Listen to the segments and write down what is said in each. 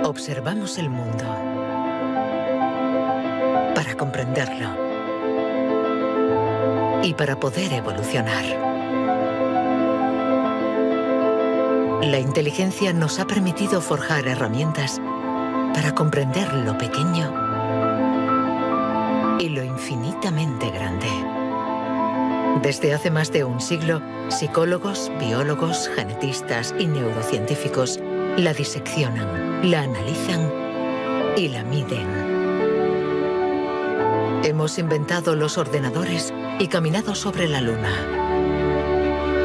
Observamos el mundo para comprenderlo y para poder evolucionar. La inteligencia nos ha permitido forjar herramientas para comprender lo pequeño y lo infinitamente grande. Desde hace más de un siglo, psicólogos, biólogos, genetistas y neurocientíficos la diseccionan, la analizan y la miden. Hemos inventado los ordenadores y caminado sobre la Luna.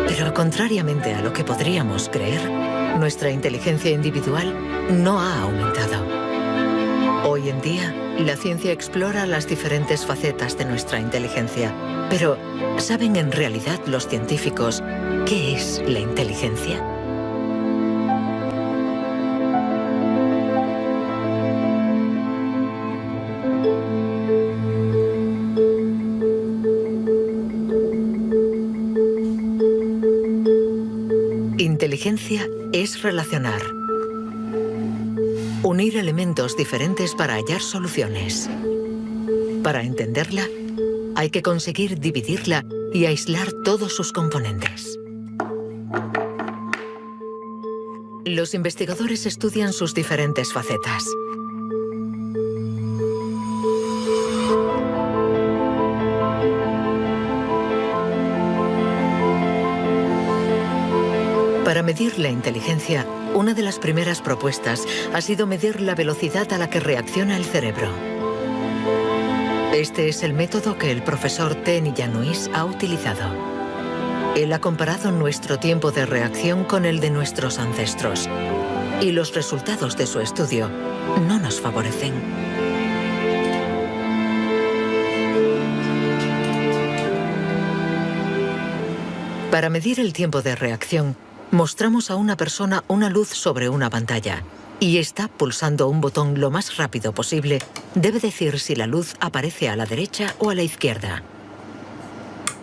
Pero contrariamente a lo que podríamos creer, nuestra inteligencia individual no ha aumentado. Hoy en día, la ciencia explora las diferentes facetas de nuestra inteligencia. Pero, ¿saben en realidad los científicos qué es la inteligencia? Inteligencia es relacionar, unir elementos diferentes para hallar soluciones. Para entenderla, hay que conseguir dividirla y aislar todos sus componentes. Los investigadores estudian sus diferentes facetas. Para medir la inteligencia, una de las primeras propuestas ha sido medir la velocidad a la que reacciona el cerebro. Este es el método que el profesor Ten Yanuis ha utilizado. Él ha comparado nuestro tiempo de reacción con el de nuestros ancestros. Y los resultados de su estudio no nos favorecen. Para medir el tiempo de reacción, mostramos a una persona una luz sobre una pantalla y esta, pulsando un botón lo más rápido posible, debe decir si la luz aparece a la derecha o a la izquierda.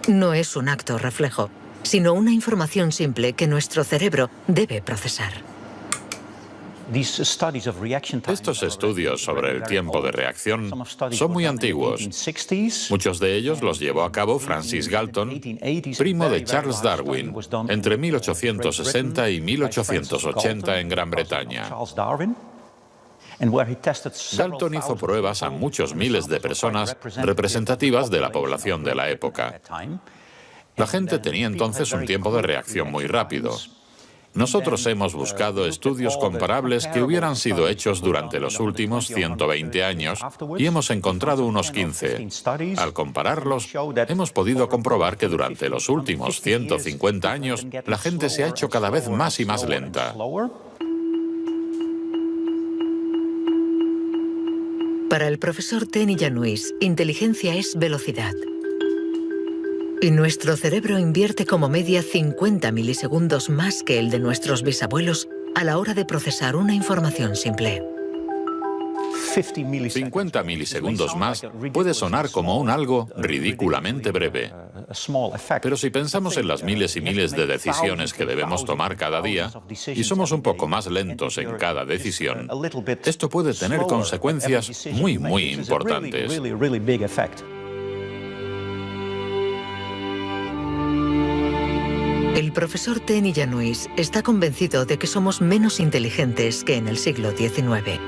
No es un acto reflejo, sino una información simple que nuestro cerebro debe procesar. Estos estudios sobre el tiempo de reacción son muy antiguos. Muchos de ellos los llevó a cabo Francis Galton, primo de Charles Darwin, entre 1860 y 1880 en Gran Bretaña. Galton hizo pruebas a muchos miles de personas representativas de la población de la época. La gente tenía entonces un tiempo de reacción muy rápido. Nosotros hemos buscado estudios comparables que hubieran sido hechos durante los últimos 120 años y hemos encontrado unos 15. Al compararlos, hemos podido comprobar que durante los últimos 150 años la gente se ha hecho cada vez más y más lenta. Para el profesor Ten Yanuis, inteligencia es velocidad. Y nuestro cerebro invierte como media 50 milisegundos más que el de nuestros bisabuelos a la hora de procesar una información simple. 50 milisegundos más puede sonar como un algo ridículamente breve. Pero si pensamos en las miles y miles de decisiones que debemos tomar cada día, y somos un poco más lentos en cada decisión, esto puede tener consecuencias muy, muy importantes. El profesor Ten Yanuis está convencido de que somos menos inteligentes que en el siglo XIX.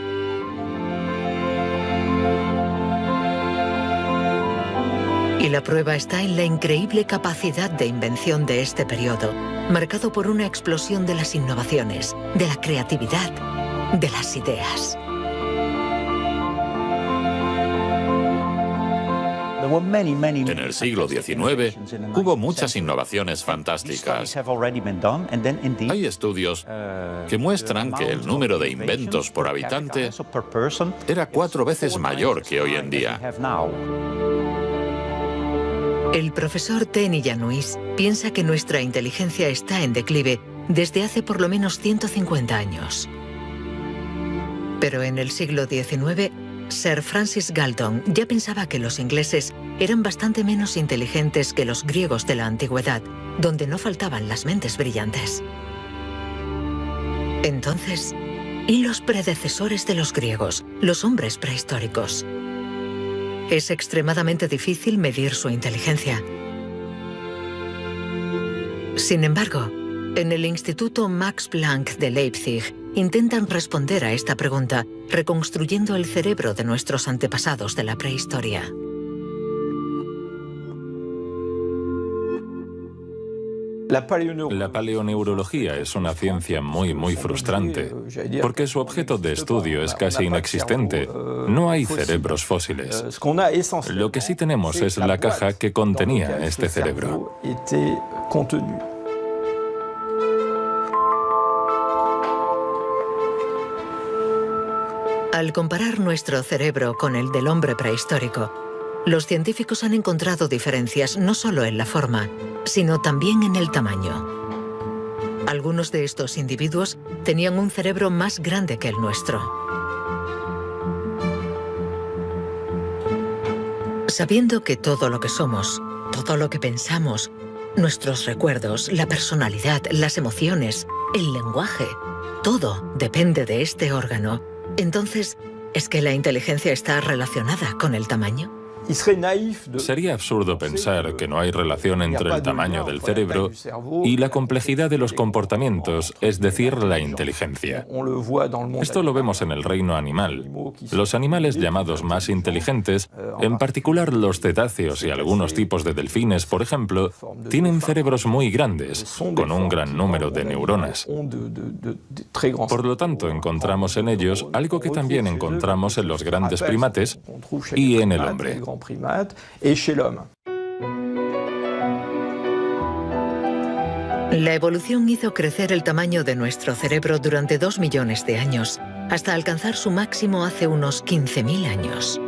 Y la prueba está en la increíble capacidad de invención de este periodo, marcado por una explosión de las innovaciones, de la creatividad, de las ideas. En el siglo XIX hubo muchas innovaciones fantásticas. Hay estudios que muestran que el número de inventos por habitante era 4 veces mayor que hoy en día. El profesor Ten Yanuis piensa que nuestra inteligencia está en declive desde hace por lo menos 150 años. Pero en el siglo XIX, Sir Francis Galton ya pensaba que los ingleses eran bastante menos inteligentes que los griegos de la antigüedad, donde no faltaban las mentes brillantes. Entonces, y los predecesores de los griegos, los hombres prehistóricos. Es extremadamente difícil medir su inteligencia. Sin embargo, en el Instituto Max Planck de Leipzig intentan responder a esta pregunta reconstruyendo el cerebro de nuestros antepasados de la prehistoria. La paleoneurología es una ciencia muy frustrante, porque su objeto de estudio es casi inexistente. No hay cerebros fósiles. Lo que sí tenemos es la caja que contenía este cerebro. Al comparar nuestro cerebro con el del hombre prehistórico, los científicos han encontrado diferencias no solo en la forma, sino también en el tamaño. Algunos de estos individuos tenían un cerebro más grande que el nuestro. Sabiendo que todo lo que somos, todo lo que pensamos, nuestros recuerdos, la personalidad, las emociones, el lenguaje, todo depende de este órgano, entonces, ¿es que la inteligencia está relacionada con el tamaño? Sería absurdo pensar que no hay relación entre el tamaño del cerebro y la complejidad de los comportamientos, es decir, la inteligencia. Esto lo vemos en el reino animal. Los animales llamados más inteligentes, en particular los cetáceos y algunos tipos de delfines, por ejemplo, tienen cerebros muy grandes, con un gran número de neuronas. Por lo tanto, encontramos en ellos algo que también encontramos en los grandes primates y en el hombre. La evolución hizo crecer el tamaño de nuestro cerebro durante 2 millones de años, hasta alcanzar su máximo hace unos 15.000 años.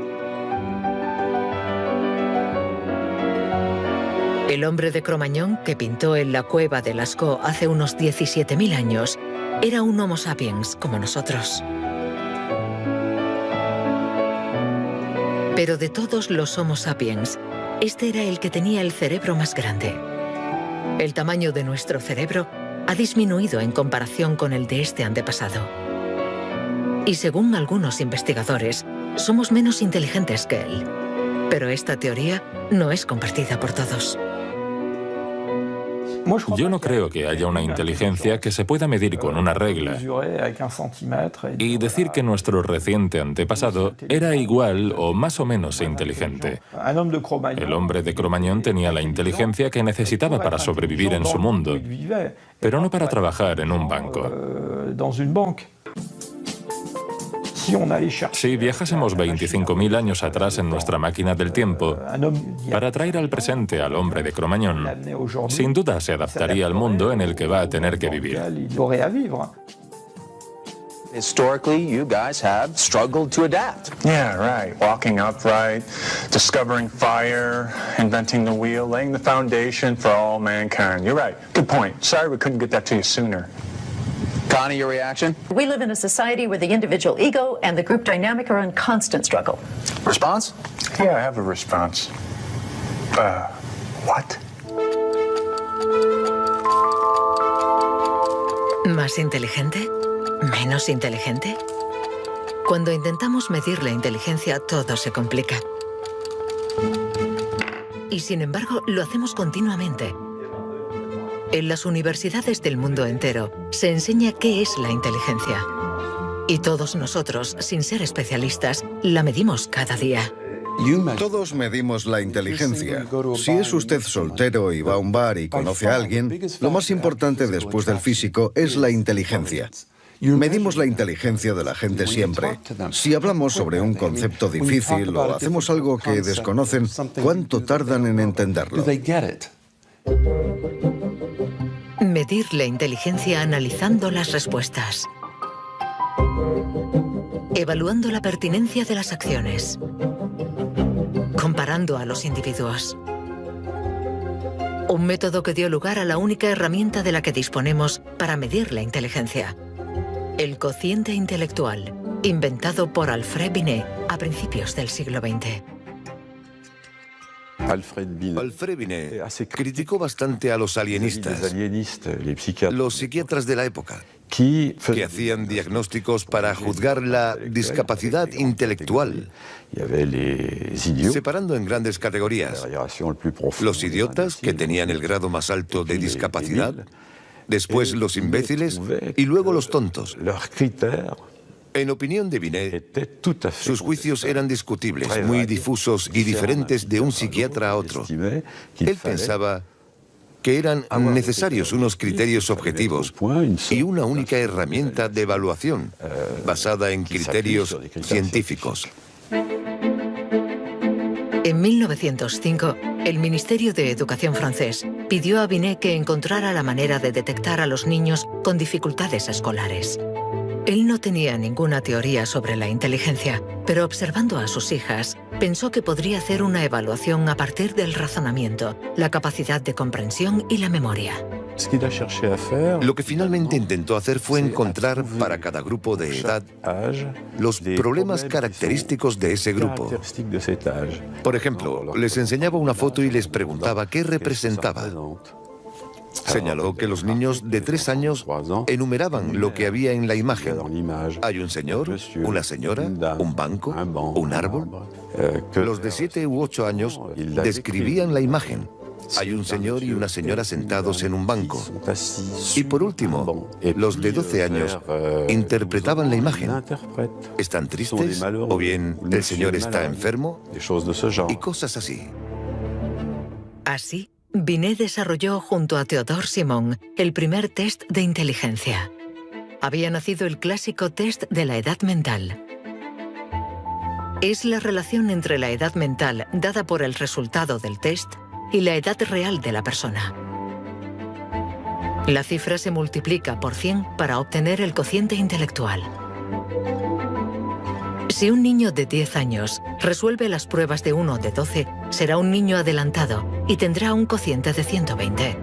El hombre de Cro-Magnon, que pintó en la cueva de Lascaux hace unos 17.000 años, era un Homo sapiens como nosotros. Pero de todos los Homo sapiens, este era el que tenía el cerebro más grande. El tamaño de nuestro cerebro ha disminuido en comparación con el de este antepasado. Y según algunos investigadores, somos menos inteligentes que él. Pero esta teoría no es compartida por todos. Yo no creo que haya una inteligencia que se pueda medir con una regla y decir que nuestro reciente antepasado era igual o más o menos inteligente. El hombre de Cro-Magnon tenía la inteligencia que necesitaba para sobrevivir en su mundo, pero no para trabajar en un banco. Si viajásemos 25.000 años atrás en nuestra máquina del tiempo para traer al presente al hombre de Cro-Magnon, sin duda se adaptaría al mundo en el que va a tener que vivir. Historically, you guys have struggled to adapt. Yeah, right. Walking upright, discovering fire, inventing the wheel, laying the foundation for all mankind. You're right. Good point. Sorry we couldn't get that to you sooner. Connie, your reaction? We live in a society where the individual ego and the group dynamic are in constant struggle. Response? Yeah, I have a response. What? ¿Más inteligente? ¿Menos inteligente? Cuando intentamos medir la inteligencia, todo se complica. Y sin embargo, lo hacemos continuamente. En las universidades del mundo entero se enseña qué es la inteligencia. Y todos nosotros, sin ser especialistas, la medimos cada día. Todos medimos la inteligencia. Si es usted soltero y va a un bar y conoce a alguien, lo más importante después del físico es la inteligencia. Medimos la inteligencia de la gente siempre. Si hablamos sobre un concepto difícil o hacemos algo que desconocen, ¿cuánto tardan en entenderlo? Medir la inteligencia analizando las respuestas. Evaluando la pertinencia de las acciones. Comparando a los individuos. Un método que dio lugar a la única herramienta de la que disponemos para medir la inteligencia. El cociente intelectual, inventado por Alfred Binet a principios del siglo XX. Alfred Binet criticó bastante a los alienistas, los psiquiatras de la época, que hacían diagnósticos para juzgar la discapacidad intelectual, separando en grandes categorías: los idiotas, que tenían el grado más alto de discapacidad, después los imbéciles y luego los tontos. En opinión de Binet, sus juicios eran discutibles, muy difusos y diferentes de un psiquiatra a otro. Él pensaba que eran necesarios unos criterios objetivos y una única herramienta de evaluación basada en criterios científicos. En 1905, el Ministerio de Educación francés pidió a Binet que encontrara la manera de detectar a los niños con dificultades escolares. Él no tenía ninguna teoría sobre la inteligencia, pero observando a sus hijas, pensó que podría hacer una evaluación a partir del razonamiento, la capacidad de comprensión y la memoria. Lo que finalmente intentó hacer fue encontrar para cada grupo de edad los problemas característicos de ese grupo. Por ejemplo, les enseñaba una foto y les preguntaba qué representaba. Señaló que los niños de 3 años enumeraban lo que había en la imagen. Hay un señor, una señora, un banco, un árbol. Los de 7 u 8 años describían la imagen. Hay un señor y una señora sentados en un banco. Y por último, los de 12 años interpretaban la imagen. ¿Están tristes? ¿O bien el señor está enfermo? Y cosas así. Así, Binet desarrolló junto a Théodore Simon el primer test de inteligencia. Había nacido el clásico test de la edad mental. Es la relación entre la edad mental dada por el resultado del test y la edad real de la persona. La cifra se multiplica por 100 para obtener el cociente intelectual. Si un niño de 10 años resuelve las pruebas de uno de 12, será un niño adelantado y tendrá un cociente de 120.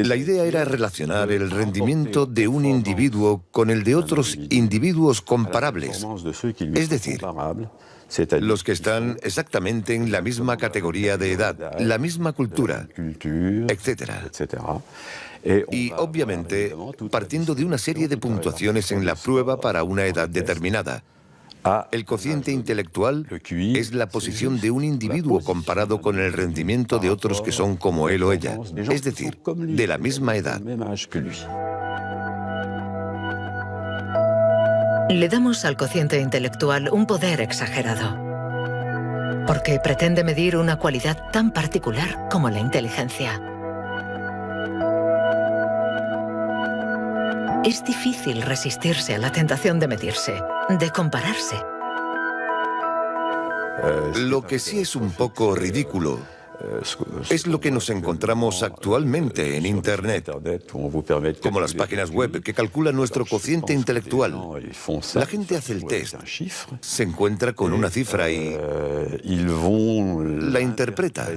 La idea era relacionar el rendimiento de un individuo con el de otros individuos comparables, es decir, los que están exactamente en la misma categoría de edad, la misma cultura, etc. Y, obviamente, partiendo de una serie de puntuaciones en la prueba para una edad determinada. El cociente intelectual es la posición de un individuo comparado con el rendimiento de otros que son como él o ella, es decir, de la misma edad. Le damos al cociente intelectual un poder exagerado, porque pretende medir una cualidad tan particular como la inteligencia. Es difícil resistirse a la tentación de medirse, de compararse. Lo que sí es un poco ridículo es lo que nos encontramos actualmente en Internet, como las páginas web que calculan nuestro cociente intelectual. La gente hace el test, se encuentra con una cifra y la interpreta.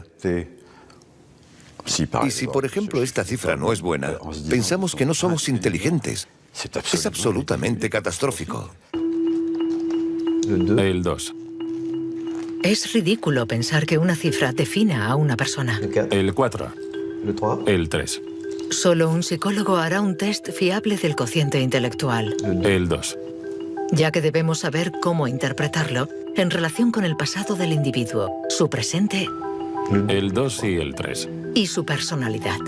Y si, por ejemplo, esta cifra no es buena, pensamos que no somos inteligentes. Es absolutamente catastrófico. El 2. Es ridículo pensar que una cifra defina a una persona. El 4. El 3. Solo un psicólogo hará un test fiable del cociente intelectual. El 2. Ya que debemos saber cómo interpretarlo en relación con el pasado del individuo, su presente El 2 y el 3. y su personalidad.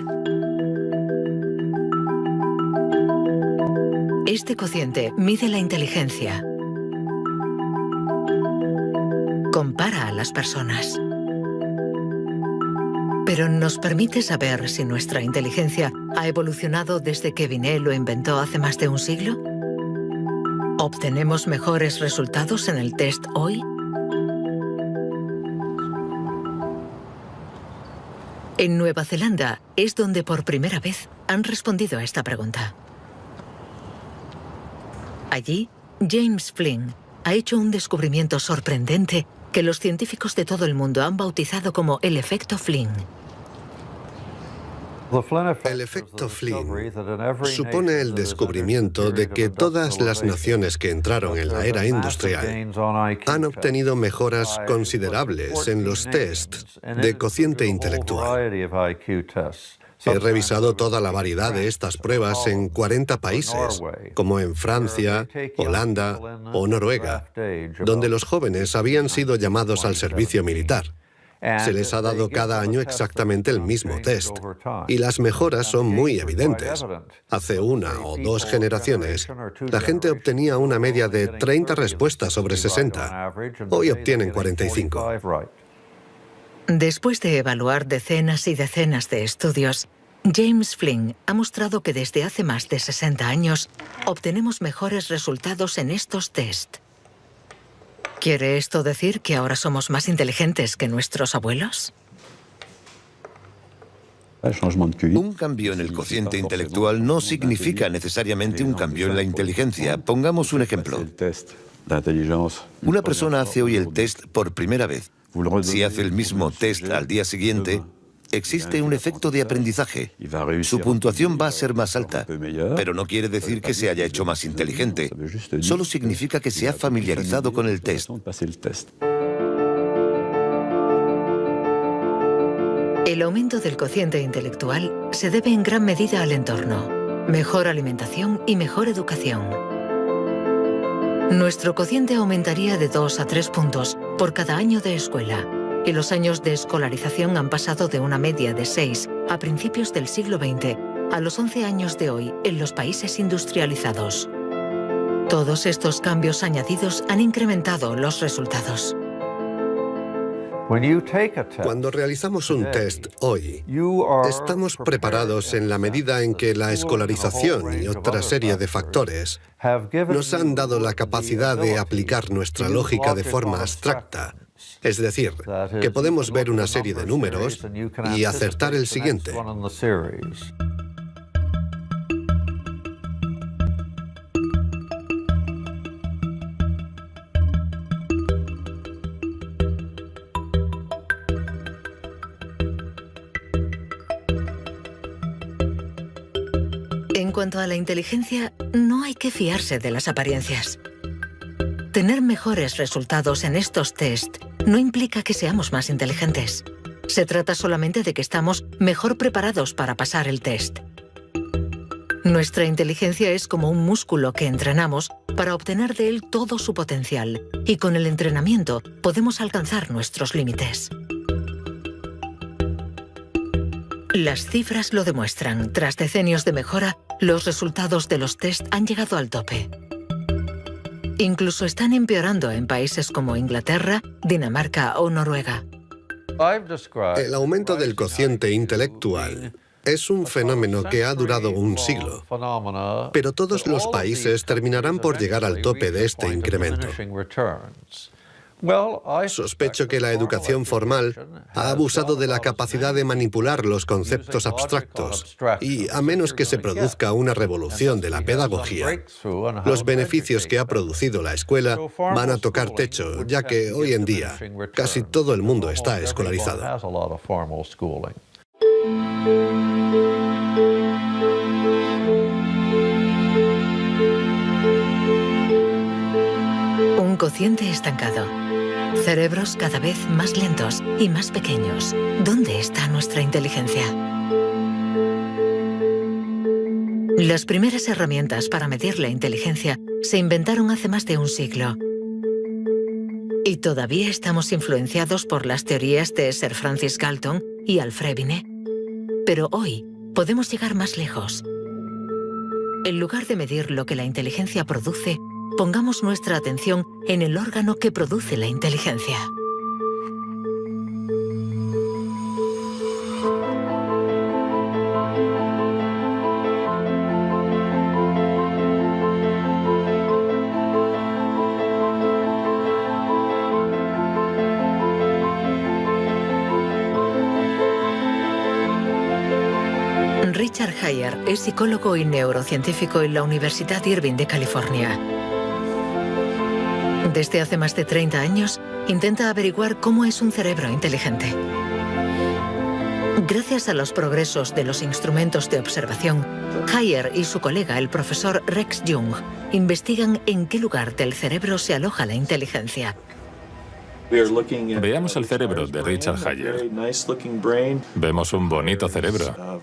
Este cociente mide la inteligencia. Compara a las personas. Pero ¿nos permite saber si nuestra inteligencia ha evolucionado desde que Binet lo inventó hace más de un siglo? ¿Obtenemos mejores resultados en el test hoy? En Nueva Zelanda es donde por primera vez han respondido a esta pregunta. Allí, James Flynn ha hecho un descubrimiento sorprendente que los científicos de todo el mundo han bautizado como el efecto Flynn. El efecto Flynn supone el descubrimiento de que todas las naciones que entraron en la era industrial han obtenido mejoras considerables en los tests de cociente intelectual. He revisado toda la variedad de estas pruebas en 40 países, como en Francia, Holanda o Noruega, donde los jóvenes habían sido llamados al servicio militar. Se les ha dado cada año exactamente el mismo test, y las mejoras son muy evidentes. Hace una o dos generaciones, la gente obtenía una media de 30 respuestas sobre 60. Hoy obtienen 45. Después de evaluar decenas y decenas de estudios, James Flynn ha mostrado que desde hace más de 60 años obtenemos mejores resultados en estos test. ¿Quiere esto decir que ahora somos más inteligentes que nuestros abuelos? Un cambio en el cociente intelectual no significa necesariamente un cambio en la inteligencia. Pongamos un ejemplo. Una persona hace hoy el test por primera vez. Si hace el mismo test al día siguiente, existe un efecto de aprendizaje. Su puntuación va a ser más alta, pero no quiere decir que se haya hecho más inteligente. Solo significa que se ha familiarizado con el test. El aumento del cociente intelectual se debe en gran medida al entorno, mejor alimentación y mejor educación. Nuestro cociente aumentaría de 2 a 3 puntos por cada año de escuela, y los años de escolarización han pasado de una media de 6 a principios del siglo XX a los 11 años de hoy en los países industrializados. Todos estos cambios añadidos han incrementado los resultados. Cuando realizamos un test hoy, estamos preparados en la medida en que la escolarización y otra serie de factores nos han dado la capacidad de aplicar nuestra lógica de forma abstracta. Es decir, que podemos ver una serie de números y acertar el siguiente. En cuanto a la inteligencia, no hay que fiarse de las apariencias. Tener mejores resultados en estos test no implica que seamos más inteligentes. Se trata solamente de que estamos mejor preparados para pasar el test. Nuestra inteligencia es como un músculo que entrenamos para obtener de él todo su potencial, y con el entrenamiento podemos alcanzar nuestros límites. Las cifras lo demuestran. Tras decenios de mejora, los resultados de los test han llegado al tope. Incluso están empeorando en países como Inglaterra, Dinamarca o Noruega. El aumento del cociente intelectual es un fenómeno que ha durado un siglo, pero todos los países terminarán por llegar al tope de este incremento. Sospecho que la educación formal ha abusado de la capacidad de manipular los conceptos abstractos y, a menos que se produzca una revolución de la pedagogía, los beneficios que ha producido la escuela van a tocar techo, ya que hoy en día casi todo el mundo está escolarizado. Un cociente estancado. Cerebros cada vez más lentos y más pequeños. ¿Dónde está nuestra inteligencia? Las primeras herramientas para medir la inteligencia se inventaron hace más de un siglo. Y todavía estamos influenciados por las teorías de Sir Francis Galton y Alfred Binet. Pero hoy podemos llegar más lejos. En lugar de medir lo que la inteligencia produce, pongamos nuestra atención en el órgano que produce la inteligencia. Richard Heyer es psicólogo y neurocientífico en la Universidad Irving de California. Desde hace más de 30 años, intenta averiguar cómo es un cerebro inteligente. Gracias a los progresos de los instrumentos de observación, Hayer y su colega, el profesor Rex Jung, investigan en qué lugar del cerebro se aloja la inteligencia. Veamos el cerebro de Richard Hayer. Vemos un bonito cerebro.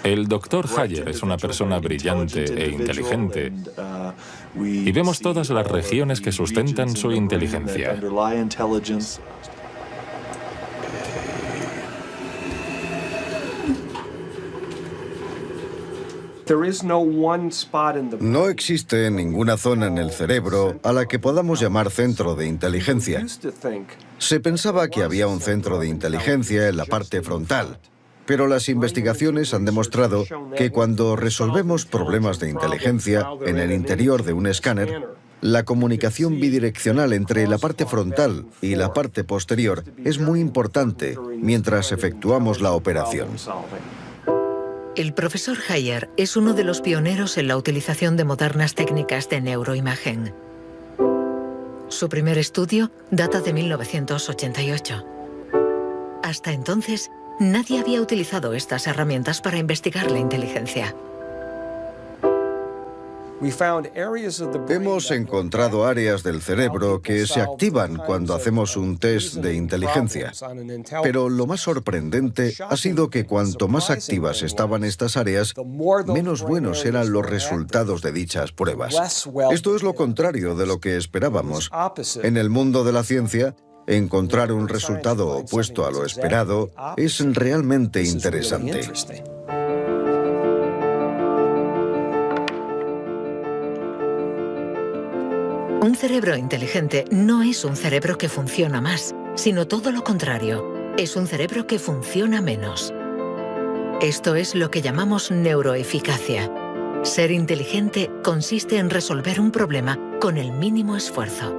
El doctor Hayer es una persona brillante e inteligente y vemos todas las regiones que sustentan su inteligencia. No existe ninguna zona en el cerebro a la que podamos llamar centro de inteligencia. Se pensaba que había un centro de inteligencia en la parte frontal, pero las investigaciones han demostrado que cuando resolvemos problemas de inteligencia en el interior de un escáner, la comunicación bidireccional entre la parte frontal y la parte posterior es muy importante mientras efectuamos la operación. El profesor Hayer es uno de los pioneros en la utilización de modernas técnicas de neuroimagen. Su primer estudio data de 1988. Hasta entonces, nadie había utilizado estas herramientas para investigar la inteligencia. Hemos encontrado áreas del cerebro que se activan cuando hacemos un test de inteligencia. Pero lo más sorprendente ha sido que cuanto más activas estaban estas áreas, menos buenos eran los resultados de dichas pruebas. Esto es lo contrario de lo que esperábamos. En el mundo de la ciencia, encontrar un resultado opuesto a lo esperado es realmente interesante. Un cerebro inteligente no es un cerebro que funciona más, sino todo lo contrario. Es un cerebro que funciona menos. Esto es lo que llamamos neuroeficacia. Ser inteligente consiste en resolver un problema con el mínimo esfuerzo.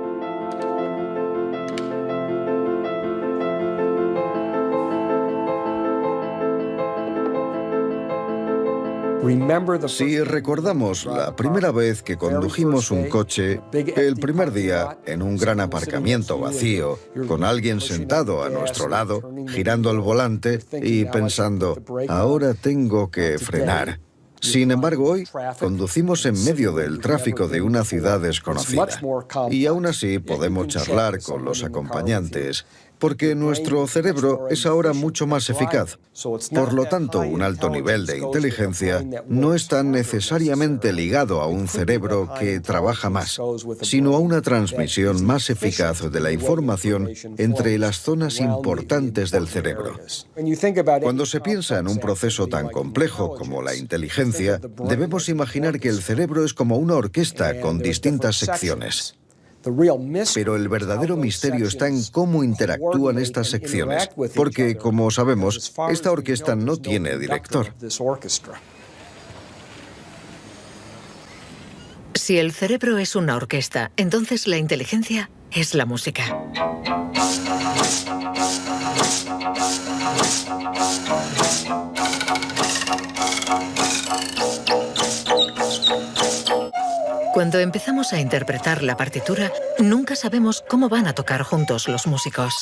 Si recordamos la primera vez que condujimos un coche, el primer día en un gran aparcamiento vacío, con alguien sentado a nuestro lado, girando el volante y pensando, ahora tengo que frenar. Sin embargo, hoy conducimos en medio del tráfico de una ciudad desconocida y aún así podemos charlar con los acompañantes porque nuestro cerebro es ahora mucho más eficaz. Por lo tanto, un alto nivel de inteligencia no está necesariamente ligado a un cerebro que trabaja más, sino a una transmisión más eficaz de la información entre las zonas importantes del cerebro. Cuando se piensa en un proceso tan complejo como la inteligencia, debemos imaginar que el cerebro es como una orquesta con distintas secciones. Pero el verdadero misterio está en cómo interactúan estas secciones, porque, como sabemos, esta orquesta no tiene director. Si el cerebro es una orquesta, entonces la inteligencia es la música. Cuando empezamos a interpretar la partitura, nunca sabemos cómo van a tocar juntos los músicos.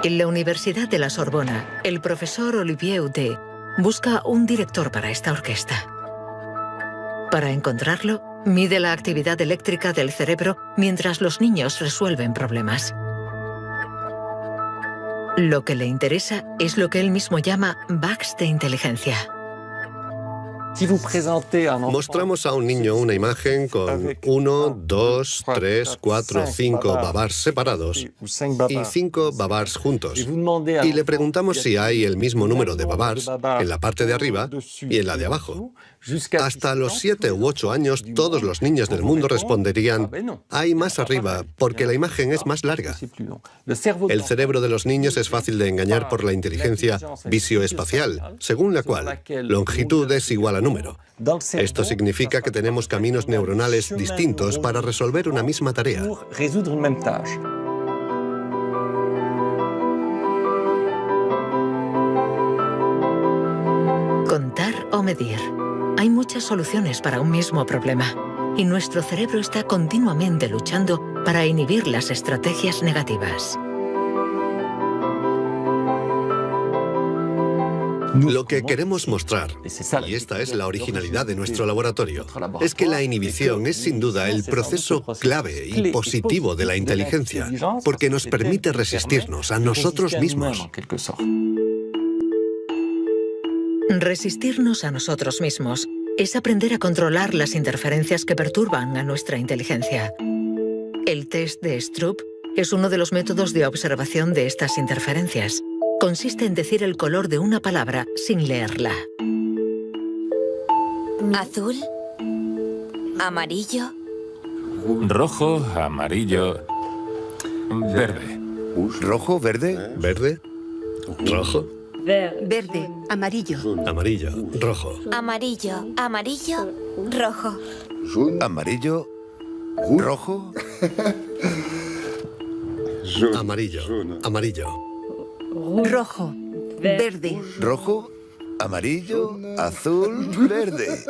En la Universidad de la Sorbona, el profesor Olivier Houdet busca un director para esta orquesta. Para encontrarlo, mide la actividad eléctrica del cerebro mientras los niños resuelven problemas. Lo que le interesa es lo que él mismo llama bugs de inteligencia. Mostramos a un niño una imagen con 1, 2, 3, 4, 5 babars separados y 5 babars juntos. Y le preguntamos si hay el mismo número de babars en la parte de arriba y en la de abajo. Hasta los 7 u 8 años, todos los niños del mundo responderían, hay más arriba, porque la imagen es más larga. El cerebro de los niños es fácil de engañar por la inteligencia visioespacial, según la cual longitud es igual a número. Esto significa que tenemos caminos neuronales distintos para resolver una misma tarea. Contar o medir. Hay muchas soluciones para un mismo problema y nuestro cerebro está continuamente luchando para inhibir las estrategias negativas. Lo que queremos mostrar, y esta es la originalidad de nuestro laboratorio, es que la inhibición es sin duda el proceso clave y positivo de la inteligencia, porque nos permite resistirnos a nosotros mismos. Resistirnos a nosotros mismos es aprender a controlar las interferencias que perturban a nuestra inteligencia. El test de Stroop es uno de los métodos de observación de estas interferencias. Consiste en decir el color de una palabra sin leerla. Azul, amarillo, rojo, amarillo, verde. ¿Rojo, verde? ¿Verde? ¿Rojo? verde, amarillo, Amarillo, rojo. amarillo, amarillo, rojo. ¿Amarillo? ¿Rojo? Amarillo, amarillo. Rojo, verde, ¿Rojo? ¿Amarillo? ¿Azul? ¿Verde?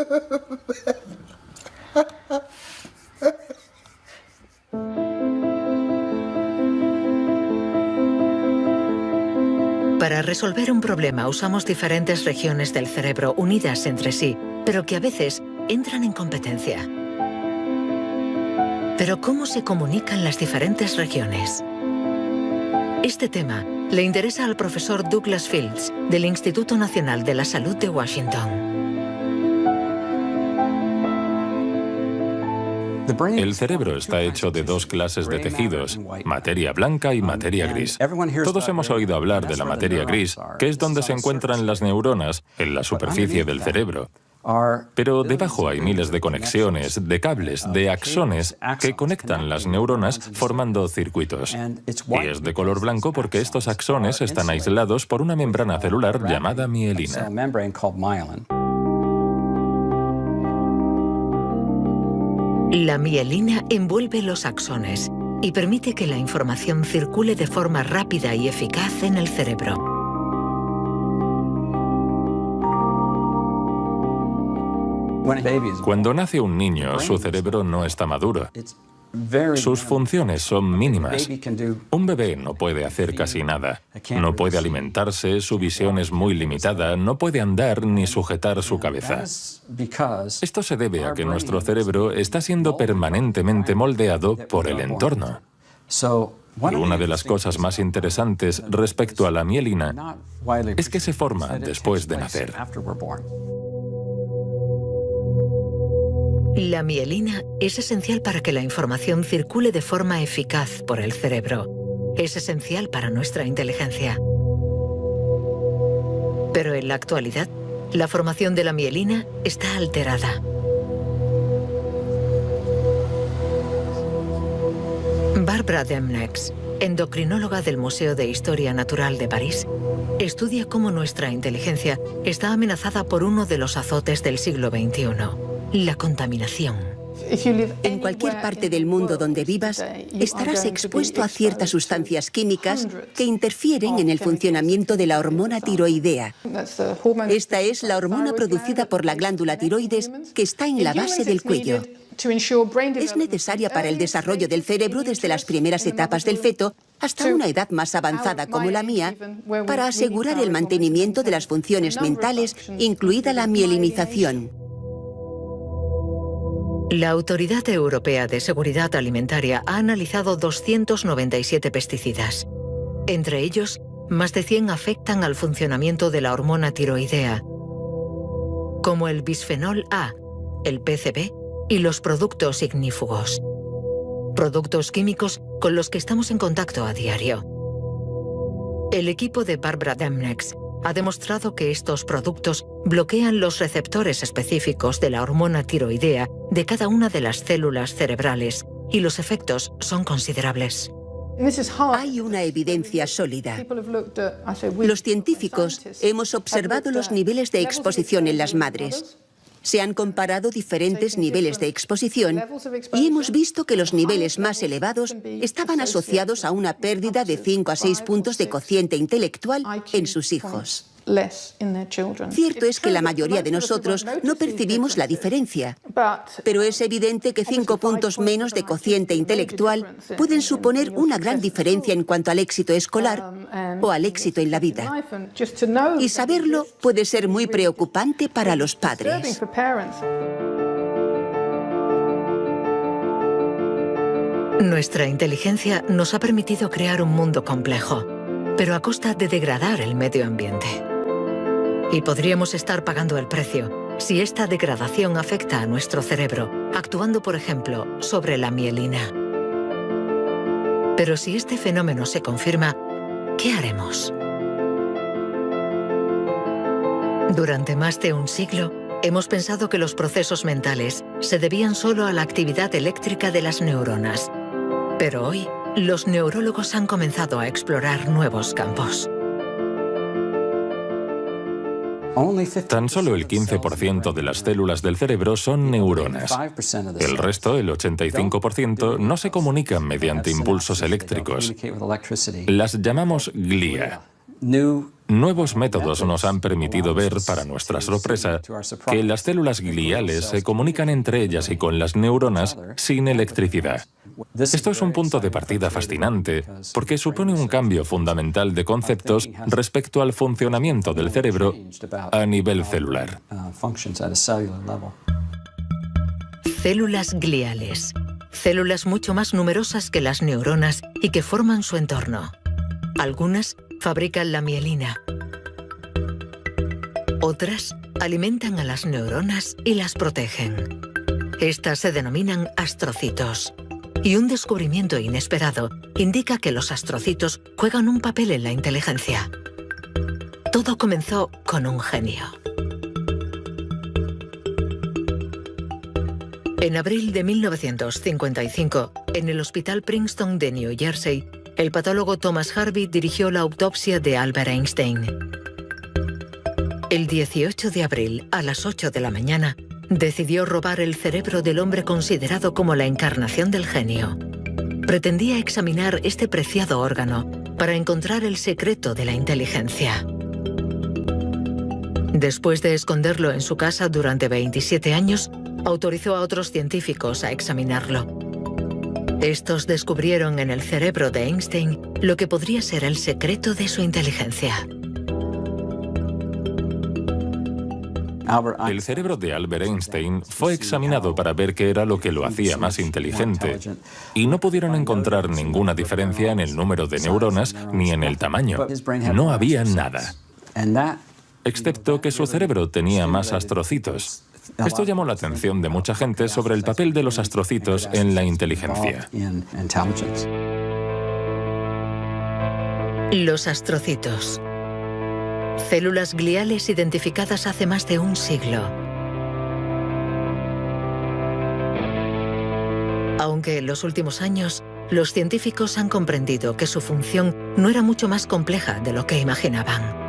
Para resolver un problema usamos diferentes regiones del cerebro unidas entre sí, pero que a veces entran en competencia. Pero ¿cómo se comunican las diferentes regiones? Este tema le interesa al profesor Douglas Fields del Instituto Nacional de la Salud de Washington. El cerebro está hecho de dos clases de tejidos, materia blanca y materia gris. Todos hemos oído hablar de la materia gris, que es donde se encuentran las neuronas, en la superficie del cerebro. Pero debajo hay miles de conexiones, de cables, de axones que conectan las neuronas formando circuitos. Y es de color blanco porque estos axones están aislados por una membrana celular llamada mielina. La mielina envuelve los axones y permite que la información circule de forma rápida y eficaz en el cerebro. Cuando nace un niño, su cerebro no está maduro. Sus funciones son mínimas. Un bebé no puede hacer casi nada. No puede alimentarse, su visión es muy limitada, no puede andar ni sujetar su cabeza. Esto se debe a que nuestro cerebro está siendo permanentemente moldeado por el entorno. Y una de las cosas más interesantes respecto a la mielina es que se forma después de nacer. La mielina es esencial para que la información circule de forma eficaz por el cerebro. Es esencial para nuestra inteligencia. Pero en la actualidad, la formación de la mielina está alterada. Barbara Demnex, endocrinóloga del Museo de Historia Natural de París, estudia cómo nuestra inteligencia está amenazada por uno de los azotes del siglo XXI. La contaminación. En cualquier parte del mundo donde vivas, estarás expuesto a ciertas sustancias químicas que interfieren en el funcionamiento de la hormona tiroidea. Esta es la hormona producida por la glándula tiroides que está en la base del cuello. Es necesaria para el desarrollo del cerebro desde las primeras etapas del feto hasta una edad más avanzada como la mía, para asegurar el mantenimiento de las funciones mentales, incluida la mielinización. La Autoridad Europea de Seguridad Alimentaria ha analizado 297 pesticidas. Entre ellos, más de 100 afectan al funcionamiento de la hormona tiroidea, como el bisfenol A, el PCB y los productos ignífugos. Productos químicos con los que estamos en contacto a diario. El equipo de Barbara Demnex ha demostrado que estos productos bloquean los receptores específicos de la hormona tiroidea de cada una de las células cerebrales y los efectos son considerables. Hay una evidencia sólida. Los científicos hemos observado los niveles de exposición en las madres. Se han comparado diferentes niveles de exposición y hemos visto que los niveles más elevados estaban asociados a una pérdida de 5 a 6 puntos de cociente intelectual en sus hijos. Cierto es que la mayoría de nosotros no percibimos la diferencia, pero es evidente que 5 puntos menos de cociente intelectual pueden suponer una gran diferencia en cuanto al éxito escolar o al éxito en la vida. Y saberlo puede ser muy preocupante para los padres. Nuestra inteligencia nos ha permitido crear un mundo complejo, pero a costa de degradar el medio ambiente. Y podríamos estar pagando el precio si esta degradación afecta a nuestro cerebro, actuando, por ejemplo, sobre la mielina. Pero si este fenómeno se confirma, ¿qué haremos? Durante más de un siglo, hemos pensado que los procesos mentales se debían solo a la actividad eléctrica de las neuronas. Pero hoy, los neurólogos han comenzado a explorar nuevos campos. Tan solo el 15% de las células del cerebro son neuronas. El resto, el 85%, no se comunican mediante impulsos eléctricos. Las llamamos glía. Nuevos métodos nos han permitido ver, para nuestra sorpresa, que las células gliales se comunican entre ellas y con las neuronas sin electricidad. Esto es un punto de partida fascinante, porque supone un cambio fundamental de conceptos respecto al funcionamiento del cerebro a nivel celular. Células gliales. Células mucho más numerosas que las neuronas y que forman su entorno. Algunas fabrican la mielina. Otras alimentan a las neuronas y las protegen. Estas se denominan astrocitos. Y un descubrimiento inesperado indica que los astrocitos juegan un papel en la inteligencia. Todo comenzó con un genio. En abril de 1955, en el Hospital Princeton de New Jersey, el patólogo Thomas Harvey dirigió la autopsia de Albert Einstein. El 18 de abril, a las 8 de la mañana, decidió robar el cerebro del hombre considerado como la encarnación del genio. Pretendía examinar este preciado órgano para encontrar el secreto de la inteligencia. Después de esconderlo en su casa durante 27 años, autorizó a otros científicos a examinarlo. Estos descubrieron en el cerebro de Einstein lo que podría ser el secreto de su inteligencia. El cerebro de Albert Einstein fue examinado para ver qué era lo que lo hacía más inteligente, y no pudieron encontrar ninguna diferencia en el número de neuronas ni en el tamaño. No había nada, excepto que su cerebro tenía más astrocitos. Esto llamó la atención de mucha gente sobre el papel de los astrocitos en la inteligencia. Los astrocitos. Células gliales identificadas hace más de un siglo. Aunque en los últimos años, los científicos han comprendido que su función no era mucho más compleja de lo que imaginaban.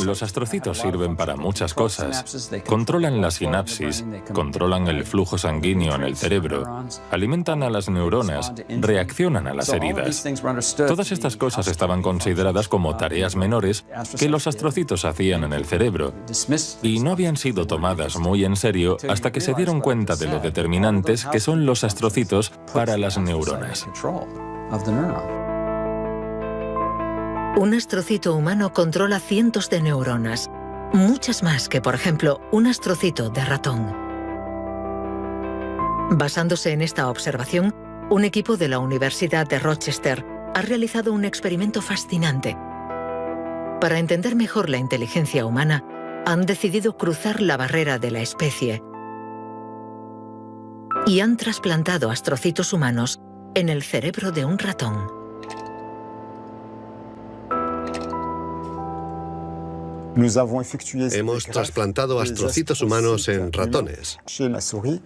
Los astrocitos sirven para muchas cosas. Controlan la sinapsis, controlan el flujo sanguíneo en el cerebro, alimentan a las neuronas, reaccionan a las heridas. Todas estas cosas estaban consideradas como tareas menores que los astrocitos hacían en el cerebro, y no habían sido tomadas muy en serio hasta que se dieron cuenta de lo determinantes que son los astrocitos para las neuronas. Un astrocito humano controla cientos de neuronas, muchas más que, por ejemplo, un astrocito de ratón. Basándose en esta observación, un equipo de la Universidad de Rochester ha realizado un experimento fascinante. Para entender mejor la inteligencia humana, han decidido cruzar la barrera de la especie y han trasplantado astrocitos humanos en el cerebro de un ratón. Hemos trasplantado astrocitos humanos en ratones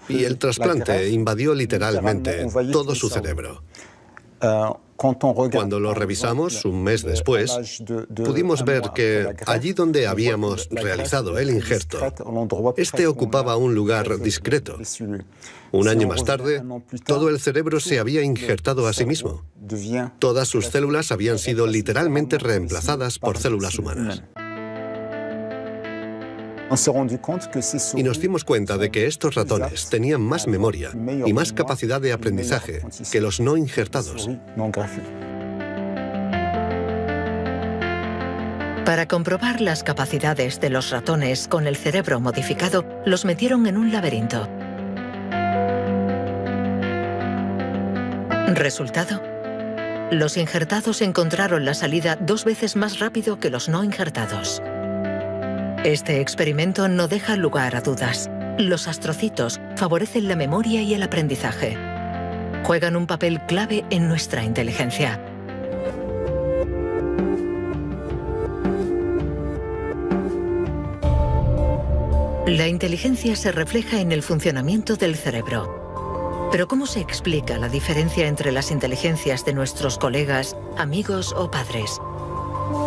y el trasplante invadió literalmente todo su cerebro. Cuando lo revisamos un mes después, pudimos ver que allí donde habíamos realizado el injerto, este ocupaba un lugar discreto. Un año más tarde, todo el cerebro se había injertado a sí mismo. Todas sus células habían sido literalmente reemplazadas por células humanas. Y nos dimos cuenta de que estos ratones tenían más memoria y más capacidad de aprendizaje que los no injertados. Para comprobar las capacidades de los ratones con el cerebro modificado, los metieron en un laberinto. ¿Resultado? Los injertados encontraron la salida 2 veces más rápido que los no injertados. Este experimento no deja lugar a dudas. Los astrocitos favorecen la memoria y el aprendizaje. Juegan un papel clave en nuestra inteligencia. La inteligencia se refleja en el funcionamiento del cerebro. Pero ¿cómo se explica la diferencia entre las inteligencias de nuestros colegas, amigos o padres?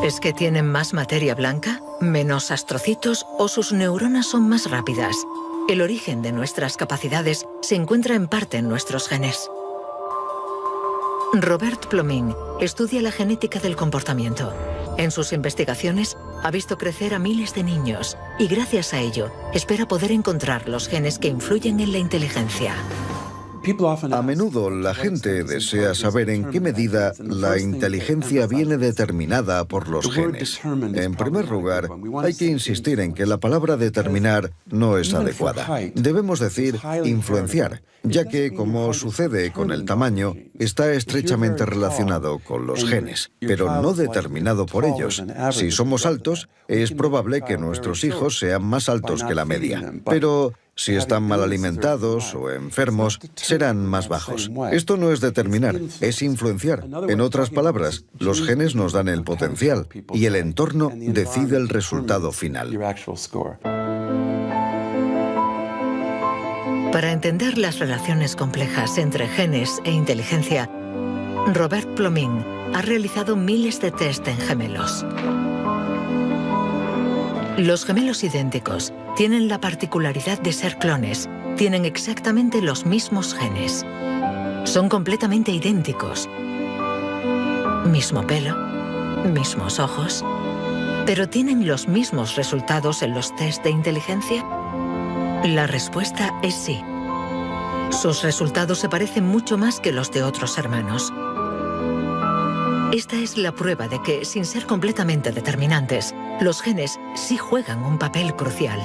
¿Es que tienen más materia blanca, menos astrocitos o sus neuronas son más rápidas? El origen de nuestras capacidades se encuentra en parte en nuestros genes. Robert Plomin estudia la genética del comportamiento. En sus investigaciones ha visto crecer a miles de niños y gracias a ello espera poder encontrar los genes que influyen en la inteligencia. A menudo la gente desea saber en qué medida la inteligencia viene determinada por los genes. En primer lugar, hay que insistir en que la palabra determinar no es adecuada. Debemos decir influenciar, ya que, como sucede con el tamaño, está estrechamente relacionado con los genes, pero no determinado por ellos. Si somos altos, es probable que nuestros hijos sean más altos que la media, pero si están mal alimentados o enfermos, serán más bajos. Esto no es determinar, es influenciar. En otras palabras, los genes nos dan el potencial y el entorno decide el resultado final. Para entender las relaciones complejas entre genes e inteligencia, Robert Plomin ha realizado miles de test en gemelos. Los gemelos idénticos tienen la particularidad de ser clones, tienen exactamente los mismos genes. Son completamente idénticos. Mismo pelo, mismos ojos. ¿Pero tienen los mismos resultados en los test de inteligencia? La respuesta es sí. Sus resultados se parecen mucho más que los de otros hermanos. Esta es la prueba de que, sin ser completamente determinantes, los genes sí juegan un papel crucial.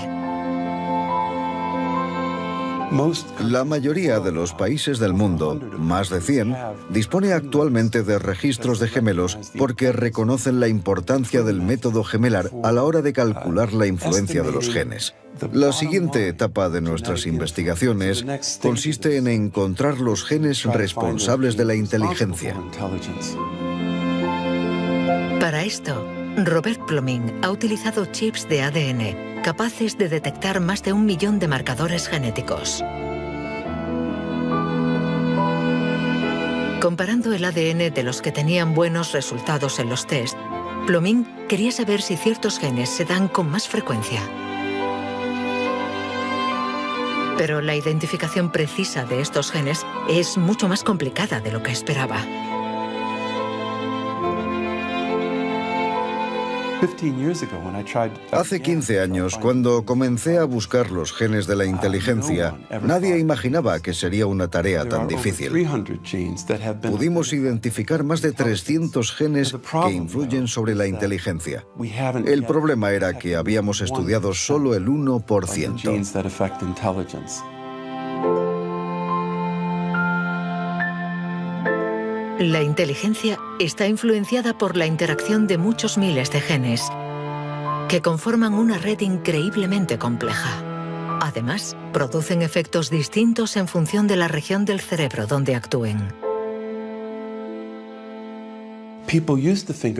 La mayoría de los países del mundo, más de 100, dispone actualmente de registros de gemelos porque reconocen la importancia del método gemelar a la hora de calcular la influencia de los genes. La siguiente etapa de nuestras investigaciones consiste en encontrar los genes responsables de la inteligencia. Para esto, Robert Plomin ha utilizado chips de ADN capaces de detectar más de 1 millón de marcadores genéticos. Comparando el ADN de los que tenían buenos resultados en los test, Plomin quería saber si ciertos genes se dan con más frecuencia. Pero la identificación precisa de estos genes es mucho más complicada de lo que esperaba. Hace 15 años, cuando comencé a buscar los genes de la inteligencia, nadie imaginaba que sería una tarea tan difícil. Pudimos identificar más de 300 genes que influyen sobre la inteligencia. El problema era que habíamos estudiado solo el 1%. La inteligencia está influenciada por la interacción de muchos miles de genes que conforman una red increíblemente compleja. Además, producen efectos distintos en función de la región del cerebro donde actúen.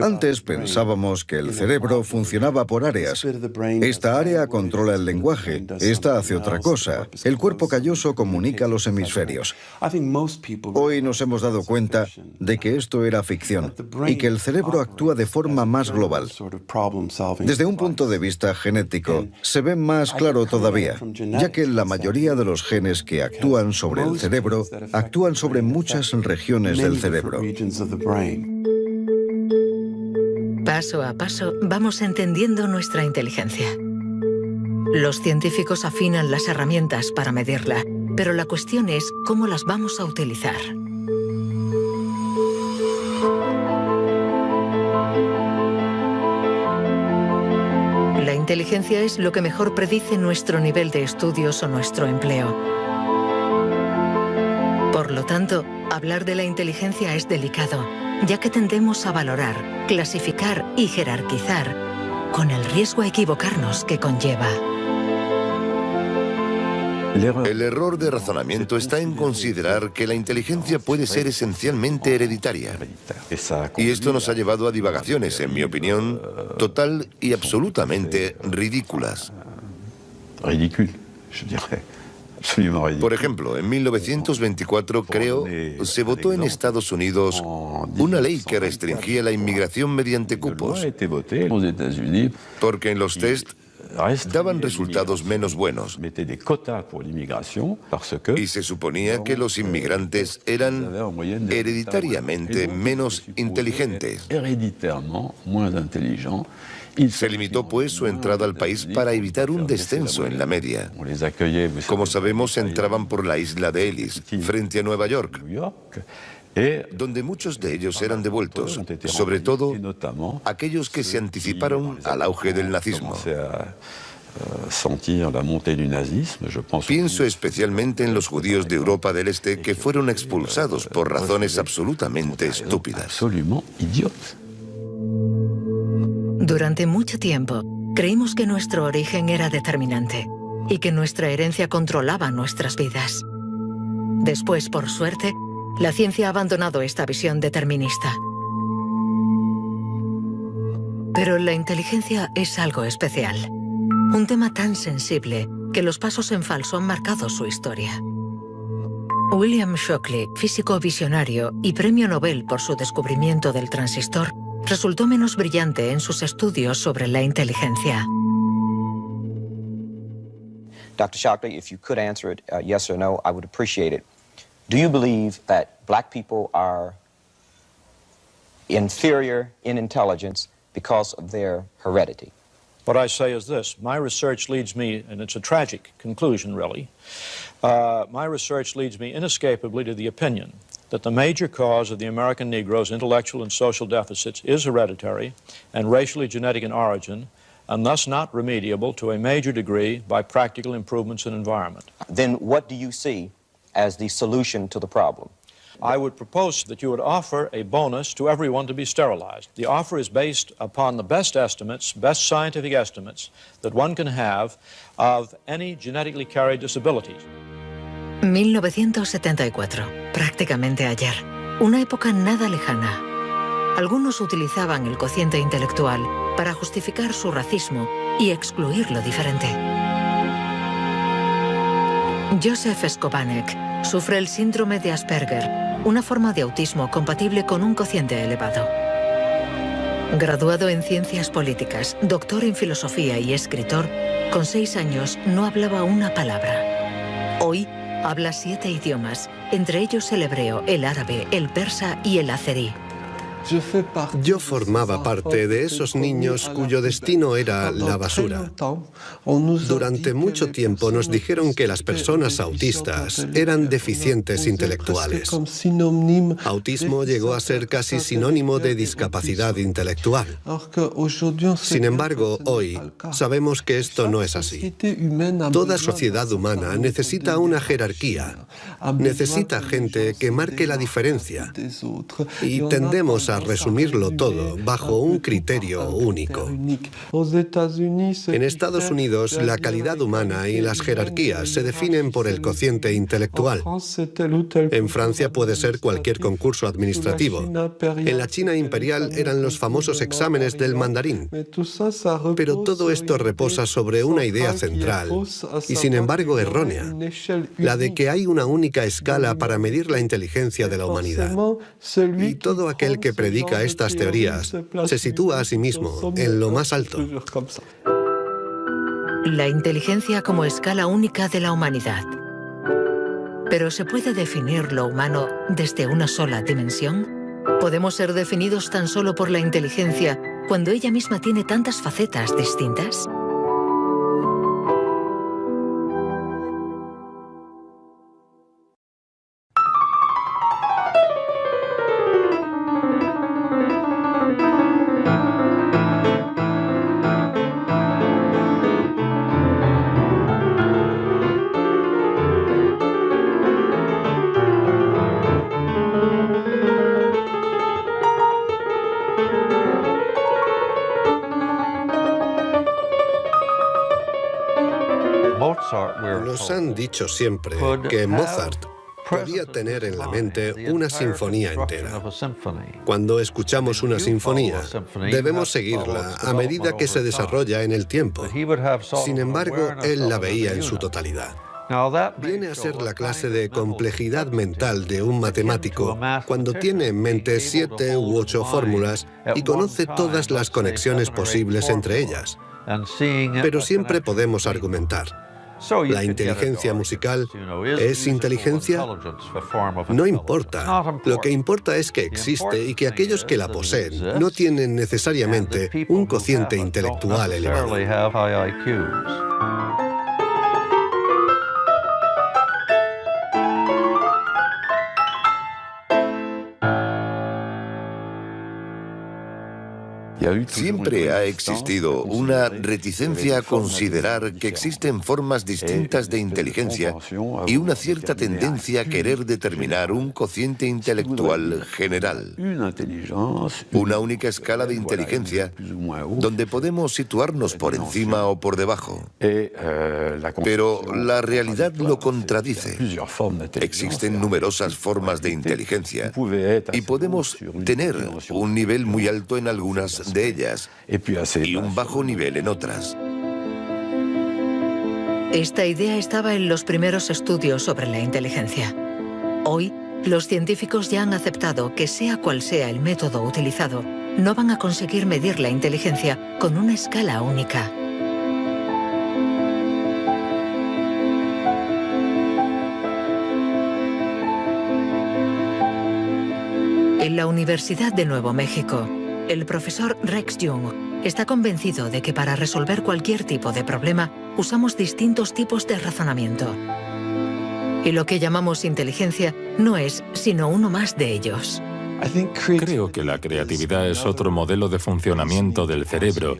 Antes pensábamos que el cerebro funcionaba por áreas. Esta área controla el lenguaje, esta hace otra cosa. El cuerpo calloso comunica los hemisferios. Hoy nos hemos dado cuenta de que esto era ficción y que el cerebro actúa de forma más global. Desde un punto de vista genético, se ve más claro todavía, ya que la mayoría de los genes que actúan sobre el cerebro actúan sobre muchas regiones del cerebro. Paso a paso vamos entendiendo nuestra inteligencia. Los científicos afinan las herramientas para medirla, pero la cuestión es cómo las vamos a utilizar. La inteligencia es lo que mejor predice nuestro nivel de estudios o nuestro empleo. Por lo tanto, hablar de la inteligencia es delicado, ya que tendemos a valorar, clasificar y jerarquizar, con el riesgo a equivocarnos que conlleva. El error de razonamiento está en considerar que la inteligencia puede ser esencialmente hereditaria. Y esto nos ha llevado a divagaciones, en mi opinión, total y absolutamente ridículas. Por ejemplo, en 1924, creo, se votó en Estados Unidos una ley que restringía la inmigración mediante cupos, porque en los test daban resultados menos buenos. Y se suponía que los inmigrantes eran hereditariamente menos inteligentes. Se limitó, pues, su entrada al país para evitar un descenso en la media. Como sabemos, entraban por la isla de Ellis, frente a Nueva York, donde muchos de ellos eran devueltos, sobre todo aquellos que se anticiparon al auge del nazismo. Pienso especialmente en los judíos de Europa del Este que fueron expulsados por razones absolutamente estúpidas. Durante mucho tiempo, creímos que nuestro origen era determinante y que nuestra herencia controlaba nuestras vidas. Después, por suerte, la ciencia ha abandonado esta visión determinista. Pero la inteligencia es algo especial. Un tema tan sensible que los pasos en falso han marcado su historia. William Shockley, físico visionario y premio Nobel por su descubrimiento del transistor, resultó menos brillante en sus estudios sobre la inteligencia. Dr. Shockley, if you could answer it yes or no, I would appreciate it. Do you believe that black people are inferior in intelligence because of their heredity? What I say is this. My research leads me, and it's a tragic conclusion, really, my research leads me inescapably to the opinion that the major cause of the American Negro's intellectual and social deficits is hereditary and racially genetic in origin, and thus not remediable to a major degree by practical improvements in environment. Then what do you see as the solution to the problem? I would propose that you would offer a bonus to everyone to be sterilized. The offer is based upon the best estimates, best scientific estimates that one can have of any genetically carried disabilities. 1974, prácticamente ayer. Una época nada lejana. Algunos utilizaban el cociente intelectual para justificar su racismo y excluir lo diferente. Joseph Skobanek sufre el síndrome de Asperger, una forma de autismo compatible con un cociente elevado. Graduado en ciencias políticas, doctor en filosofía y escritor, con 6 años no hablaba una palabra. Hoy habla 7 idiomas, entre ellos el hebreo, el árabe, el persa y el azerí. Yo formaba parte de esos niños cuyo destino era la basura. Durante mucho tiempo nos dijeron que las personas autistas eran deficientes intelectuales. Autismo llegó a ser casi sinónimo de discapacidad intelectual. Sin embargo, hoy sabemos que esto no es así. Toda sociedad humana necesita una jerarquía, necesita gente que marque la diferencia y tendemos a a resumirlo todo bajo un criterio único. En Estados Unidos, la calidad humana y las jerarquías se definen por el cociente intelectual. En Francia puede ser cualquier concurso administrativo. En la China imperial eran los famosos exámenes del mandarín. Pero todo esto reposa sobre una idea central, y sin embargo errónea, la de que hay una única escala para medir la inteligencia de la humanidad. Y todo aquel que predica estas teorías se sitúa a sí mismo en lo más alto. La inteligencia como escala única de la humanidad. ¿Pero se puede definir lo humano desde una sola dimensión? ¿Podemos ser definidos tan solo por la inteligencia cuando ella misma tiene tantas facetas distintas? Nos han dicho siempre que Mozart podía tener en la mente una sinfonía entera. Cuando escuchamos una sinfonía, debemos seguirla a medida que se desarrolla en el tiempo. Sin embargo, él la veía en su totalidad. Viene a ser la clase de complejidad mental de un matemático cuando tiene en mente 7 u 8 fórmulas y conoce todas las conexiones posibles entre ellas. Pero siempre podemos argumentar. ¿La inteligencia musical es inteligencia? No importa. Lo que importa es que existe y que aquellos que la poseen no tienen necesariamente un cociente intelectual elevado. Siempre ha existido una reticencia a considerar que existen formas distintas de inteligencia y una cierta tendencia a querer determinar un cociente intelectual general. Una única escala de inteligencia donde podemos situarnos por encima o por debajo. Pero la realidad lo contradice. Existen numerosas formas de inteligencia y podemos tener un nivel muy alto en algunas de ellas y un bajo nivel en otras. Esta idea estaba en los primeros estudios sobre la inteligencia. Hoy, los científicos ya han aceptado que sea cual sea el método utilizado, no van a conseguir medir la inteligencia con una escala única. En la Universidad de Nuevo México, el profesor Rex Jung está convencido de que para resolver cualquier tipo de problema usamos distintos tipos de razonamiento. Y lo que llamamos inteligencia no es sino uno más de ellos. Creo que la creatividad es otro modelo de funcionamiento del cerebro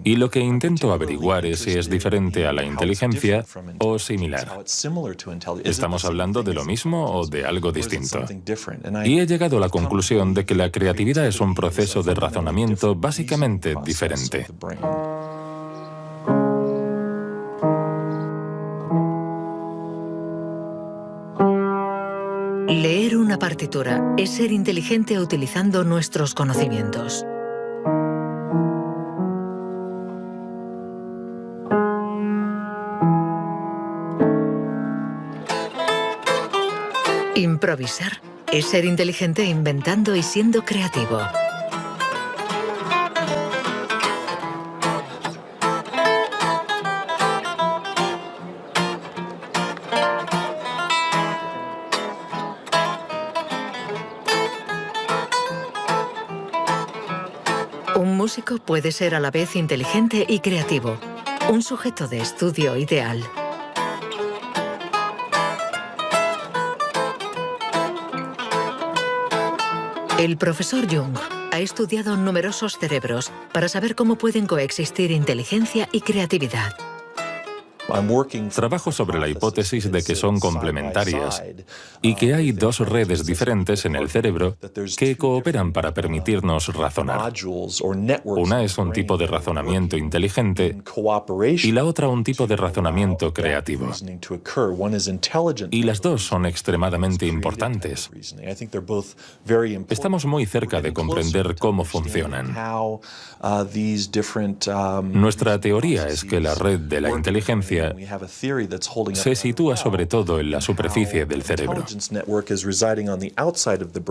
y lo que intento averiguar es si es diferente a la inteligencia o similar. ¿Estamos hablando de lo mismo o de algo distinto? Y he llegado a la conclusión de que la creatividad es un proceso de razonamiento básicamente diferente. Leer una partitura es ser inteligente utilizando nuestros conocimientos. Improvisar es ser inteligente inventando y siendo creativo. Un músico puede ser a la vez inteligente y creativo, un sujeto de estudio ideal. El profesor Jung ha estudiado numerosos cerebros para saber cómo pueden coexistir inteligencia y creatividad. Trabajo sobre la hipótesis de que son complementarias y que hay dos redes diferentes en el cerebro que cooperan para permitirnos razonar. Una es un tipo de razonamiento inteligente y la otra un tipo de razonamiento creativo. Y las dos son extremadamente importantes. Estamos muy cerca de comprender cómo funcionan. Nuestra teoría es que la red de la inteligencia se sitúa sobre todo en la superficie del cerebro.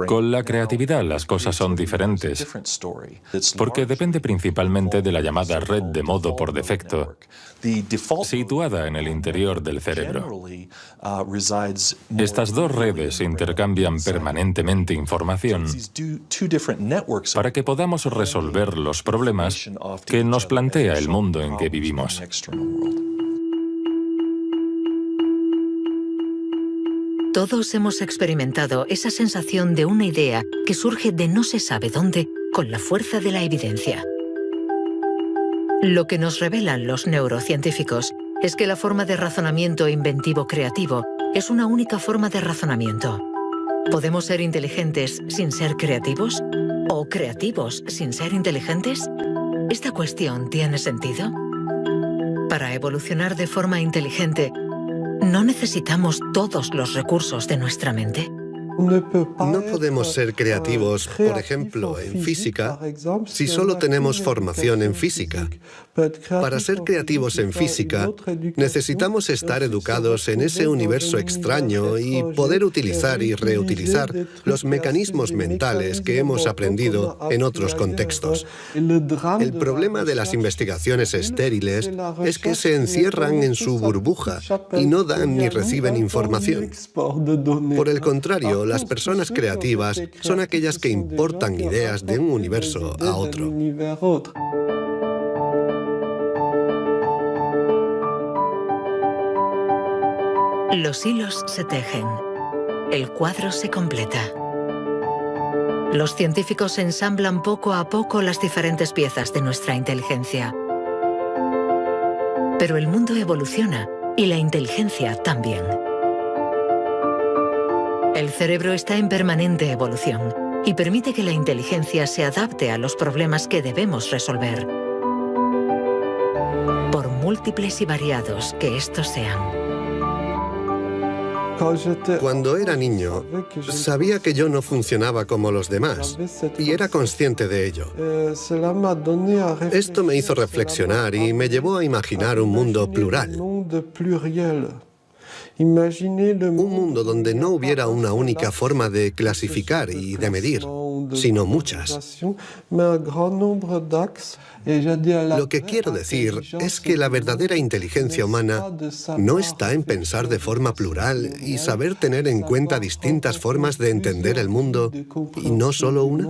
Con la creatividad las cosas son diferentes, porque depende principalmente de la llamada red de modo por defecto, situada en el interior del cerebro. Estas dos redes intercambian permanentemente información para que podamos resolver los problemas que nos plantea el mundo en que vivimos. Todos hemos experimentado esa sensación de una idea que surge de no se sabe dónde con la fuerza de la evidencia. Lo que nos revelan los neurocientíficos es que la forma de razonamiento inventivo creativo es una única forma de razonamiento. ¿Podemos ser inteligentes sin ser creativos? ¿O creativos sin ser inteligentes? ¿Esta cuestión tiene sentido? Para evolucionar de forma inteligente, ¿no necesitamos todos los recursos de nuestra mente? No podemos ser creativos, por ejemplo, en física, si solo tenemos formación en física. Para ser creativos en física, necesitamos estar educados en ese universo extraño y poder utilizar y reutilizar los mecanismos mentales que hemos aprendido en otros contextos. El problema de las investigaciones estériles es que se encierran en su burbuja y no dan ni reciben información. Por el contrario, las personas creativas son aquellas que importan ideas de un universo a otro. Los hilos se tejen. El cuadro se completa. Los científicos ensamblan poco a poco las diferentes piezas de nuestra inteligencia. Pero el mundo evoluciona y la inteligencia también. El cerebro está en permanente evolución y permite que la inteligencia se adapte a los problemas que debemos resolver, por múltiples y variados que estos sean. Cuando era niño, sabía que yo no funcionaba como los demás y era consciente de ello. Esto me hizo reflexionar y me llevó a imaginar un mundo plural. Un mundo donde no hubiera una única forma de clasificar y de medir, sino muchas. Lo que quiero decir es que la verdadera inteligencia humana no está en pensar de forma plural y saber tener en cuenta distintas formas de entender el mundo y no solo una.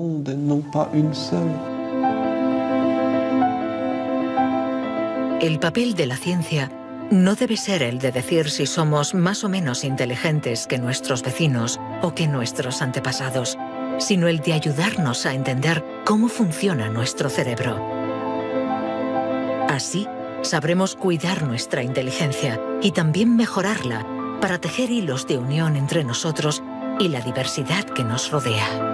El papel de la ciencia no debe ser el de decir si somos más o menos inteligentes que nuestros vecinos o que nuestros antepasados, sino el de ayudarnos a entender cómo funciona nuestro cerebro. Así, sabremos cuidar nuestra inteligencia y también mejorarla para tejer hilos de unión entre nosotros y la diversidad que nos rodea.